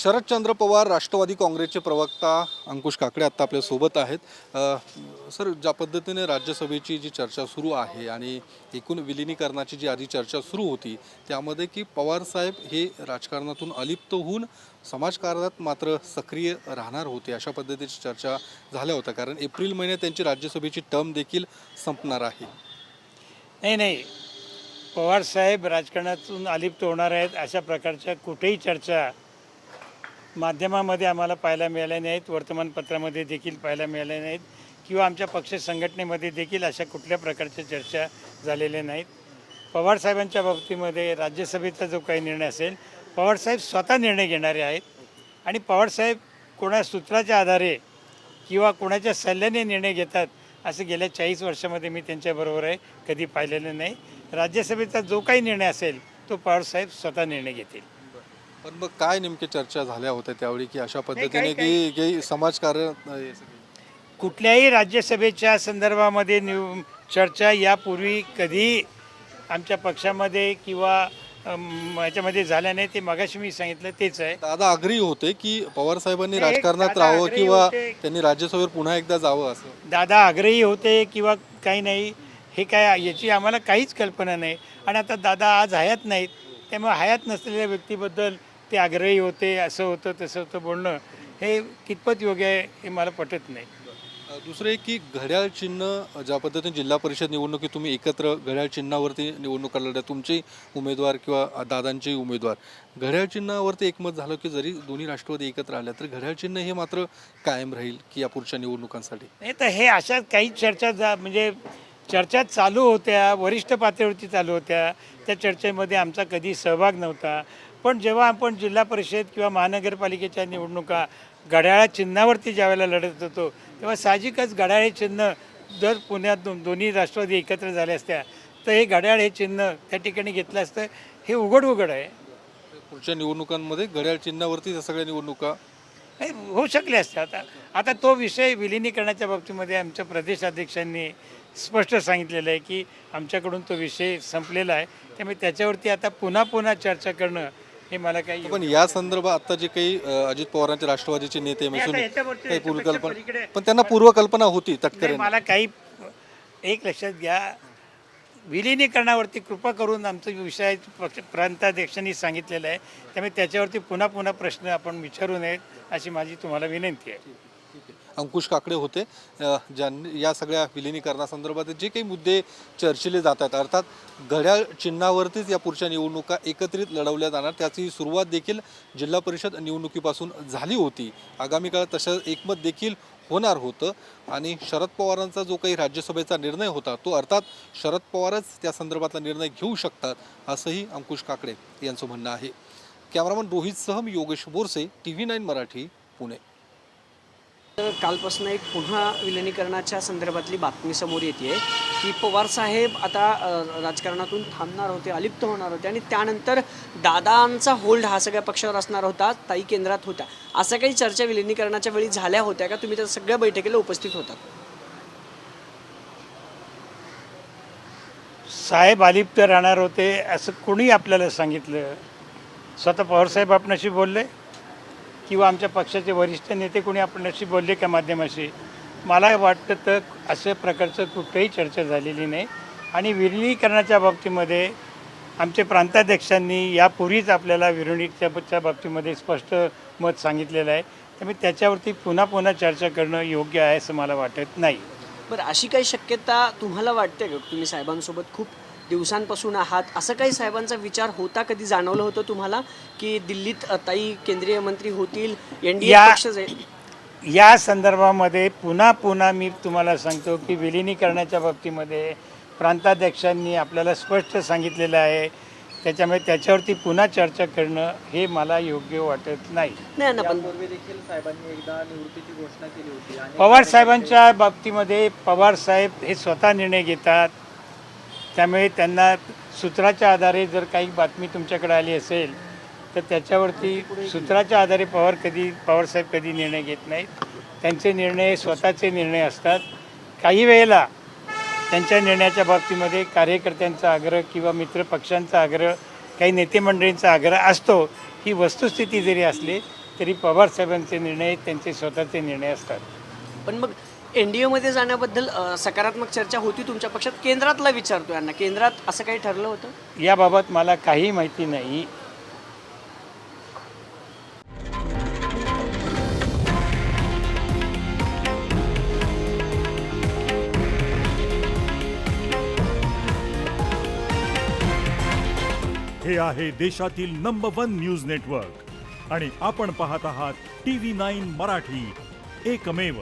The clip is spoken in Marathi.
शरदचंद्र पवार राष्ट्रवादी काँग्रेसचे प्रवक्ता अंकुश काकडे आत्ता आपल्यासोबत आहेत। सर, ज्या पद्धतीने राज्यसभेची जी चर्चा सुरू आहे आणि एकूण विलिनीकरणाची जी आधी चर्चा सुरू होती त्यामध्ये की पवारसाहेब हे राजकारणातून अलिप्त होऊन समाजकारणात मात्र सक्रिय राहणार होते अशा पद्धतीची चर्चा झाल्या होत्या, कारण एप्रिल महिन्यात त्यांची राज्यसभेची टर्म देखील संपणार आहे। नाही, पवारसाहेब राजकारणातून अलिप्त होणार आहेत अशा प्रकारच्या कुठेही चर्चा माध्यमामध्ये आम्हाला पाहायला मिळाल्या नाहीत, वर्तमानपत्रामध्ये देखील पाहायला मिळाल्या नाहीत किंवा आमच्या पक्ष संघटनेमध्ये देखील अशा कुठल्या प्रकारच्या चर्चा झालेल्या नाहीत। पवारसाहेबांच्या बाबतीमध्ये राज्यसभेचा जो काही निर्णय असेल, पवारसाहेब स्वतः निर्णय घेणारे आहेत आणि पवारसाहेब कोणा सूत्राच्या आधारे किंवा कोणाच्या सल्ल्याने निर्णय घेतात असं गेल्या 40 वर्षामध्ये मी त्यांच्याबरोबर आहे, कधी पाहिलेलं नाही। राज्यसभेचा जो काही निर्णय असेल तो पवारसाहेब स्वतः निर्णय घेतील। पण मग काय नेमकी चर्चा झाल्या होत्या त्यावेळी की अशा पद्धतीने की समाजकारण कुठल्याही राज्यसभेच्या संदर्भामध्ये चर्चा यापूर्वी कधी आमच्या पक्षामध्ये किंवा याच्यामध्ये झाल्या नाही, ते मगाशी मी सांगितलं तेच आहे। दादा आग्रही होते की पवार साहेबांनी नाही, राजकारणात दादा राहावं आग्रही किंवा होते. त्यांनी राज्यसभेवर पुन्हा एकदा जावं असं। दादा आग्रही होते किंवा काही नाही, हे काय याची आम्हाला काहीच कल्पना नाही। आणि आता दादा आज हयात नाहीत, त्यामुळे हयात नसलेल्या व्यक्तीबद्दल ते आग्रही होते, असं होतं तसं होतं बोलणं हे कितपत योग्य आहे हे मला पटत नाही। दुसरं एक की घड्याळ चिन्ह ज्या पद्धतीने जिल्हा परिषद निवडणुकीत तुम्ही एकत्र घड्याळ चिन्हावरती निवडणूक लढल्या, तुमचे उमेदवार किंवा दादांचे उमेदवार, घड्याळ चिन्हावरती एकमत झालं की जरी दोन्ही राष्ट्रवादी एकत्र आल्या तर घड्याळ चिन्ह हे मात्र कायम राहील की या पुढच्या निवडणुकांसाठी? नाही, तर हे अशा काही चर्चा म्हणजे चर्चा चालू होत्या, वरिष्ठ पातळीवरती चालू होत्या, त्या चर्चेमध्ये आमचा कधी सहभाग नव्हता। पण जेव्हा आपण जिल्हा परिषद किंवा महानगरपालिकेच्या निवडणुका घड्याळ चिन्हावरती ज्यावेळेला लढत होतो तेव्हा साहजिकच घड्याळ चिन्ह जर पुण्यात दोन्ही राष्ट्रवादी एकत्र झाल्या असत्या तर हे घड्याळ हे चिन्ह त्या ठिकाणी घेतलं असतं, हे उघड आहे। पुढच्या निवडणुकांमध्ये घड्याळ चिन्हावरती या सगळ्या निवडणुका होऊ शकले असते। आता तो विषय विलिनीकरणाच्या बाबतीमध्ये आमच्या प्रदेशाध्यक्षांनी स्पष्ट सांगितलेलं आहे की आमच्याकडून तो विषय संपलेला आहे, त्यामुळे त्याच्यावरती आता पुन्हा चर्चा करणं हे मला काही। पण या संदर्भात आता जे काही अजित पवारांचे राष्ट्रवादीचे नेते काही पूर्वकल्पना, पण त्यांना पूर्वकल्पना होती तटकरे, मला काही एक लक्षात घ्या, विलिनीकरणावरती कृपा करून आमचं विषय प्रांताध्यक्षांनी सांगितलेलं आहे, त्यामुळे त्याच्यावरती पुन्हा प्रश्न आपण विचारू नयेत अशी माझी तुम्हाला विनंती आहे। अंकुश काकडे होते ज्यांनी या सगळ्या विलिनीकरणासंदर्भात जे काही मुद्दे चर्चिले जात आहेत, अर्थात घड्याळ चिन्हावरतीच या पुढच्या निवडणुका एकत्रित लढवल्या जाणार, त्याची सुरुवात देखील जिल्हा परिषद निवडणुकीपासून झाली होती। आगामी काळात तसं एकमत देखील होणार होतं आणि शरद पवारांचा जो काही राज्यसभेचा निर्णय होता तो अर्थात शरद पवारच त्या संदर्भातला निर्णय घेऊ शकतात असंही अंकुश काकडे यांचं म्हणणं आहे। कॅमेरामन रोहितसह मी योगेश बोरसे, TV9 मराठी, पुणे। कालपासून एक पुन्हा विलिनीकरणाच्या संदर्भातली बातमी समोर येते की पवारसाहेब आता राजकारणातून थांबणार होते, अलिप्त होणार होते आणि त्यानंतर दादांचा होल्ड हा सगळ्या पक्षावर असणार होता, ताई केंद्रात होत्या, असं काही चर्चा विलिनीकरणाच्या वेळी झाल्या होत्या का? तुम्ही त्या सगळ्या बैठकीला उपस्थित होता? साहेब अलिप्त राहणार होते असं कोणी आपल्याला सांगितलं? स्वतः पवारसाहेब आपणाशी बोलले किंवा आमच्या पक्षाचे वरिष्ठ नेते कोणी आपणाशी बोलले का माध्यमाशी? मला वाटतं तर अशा प्रकारचं कुठेही चर्चा झालेली नाही। आणि विलिनीकरणाच्या बाबतीमध्ये आमचे प्रांताध्यक्षांनी यापूर्वीच आपल्याला विलिनीकरणाच्या बाबतीमध्ये स्पष्ट मत सांगितलेलं आहे, त्यामुळे त्याच्यावरती पुन्हा चर्चा करणं योग्य आहे असं मला वाटत नाही। बरं, अशी काही शक्यता तुम्हाला वाटते का? तुम्ही साहेबांसोबत खूप दिवसांपासून आहात, असं काही साहेबांचा विचार होता, कधी जाणवलं होतं तुम्हाला की दिल्लीत ताई केंद्रीय मंत्री होतील, NDA पक्ष जाईल? या संदर्भामध्ये पुन्हा मी तुम्हाला सांगतो की विलिनीकरणाच्या बाबतीमध्ये प्रांताध्यक्षांनी आपल्याला स्पष्ट सांगितलेलं आहे, त्याच्यामुळे त्याच्यावरती पुन्हा चर्चा करणं हे मला योग्य वाटत नाही। देखील साहेबांनी एकदा निवृत्तीची घोषणा केली होती। पवार साहेबांच्या बाबतीमध्ये पवारसाहेब हे स्वतः निर्णय घेतात, त्यामुळे त्यांना सूत्राच्या आधारे जर काही बातमी तुमच्याकडे आली असेल तर त्याच्यावरती सूत्राच्या आधारे पवारसाहेब कधी निर्णय घेत नाहीत। त्यांचे निर्णय स्वतःचे निर्णय असतात। काही वेळेला त्यांच्या निर्णयाच्या बाबतीमध्ये कार्यकर्त्यांचा आग्रह किंवा मित्रपक्षांचा आग्रह, काही नेते मंडळींचा आग्रह असतो, ही वस्तुस्थिती जरी असली तरी पवार साहेबांचे निर्णय त्यांचे स्वतःचे निर्णय असतात. पण मग NDA मध्ये जाण्याबद्दल सकारात्मक चर्चा होती तुमच्या पक्षात? केंद्रातला विचारतो यांना, केंद्रात असं काही ठरलं होतं? याबाबत मला काही माहिती नाही. हे आहे देशातील नंबर 1 न्यूज नेटवर्क आणि आपण पाहत आहात TV9 मराठी, एकमेव.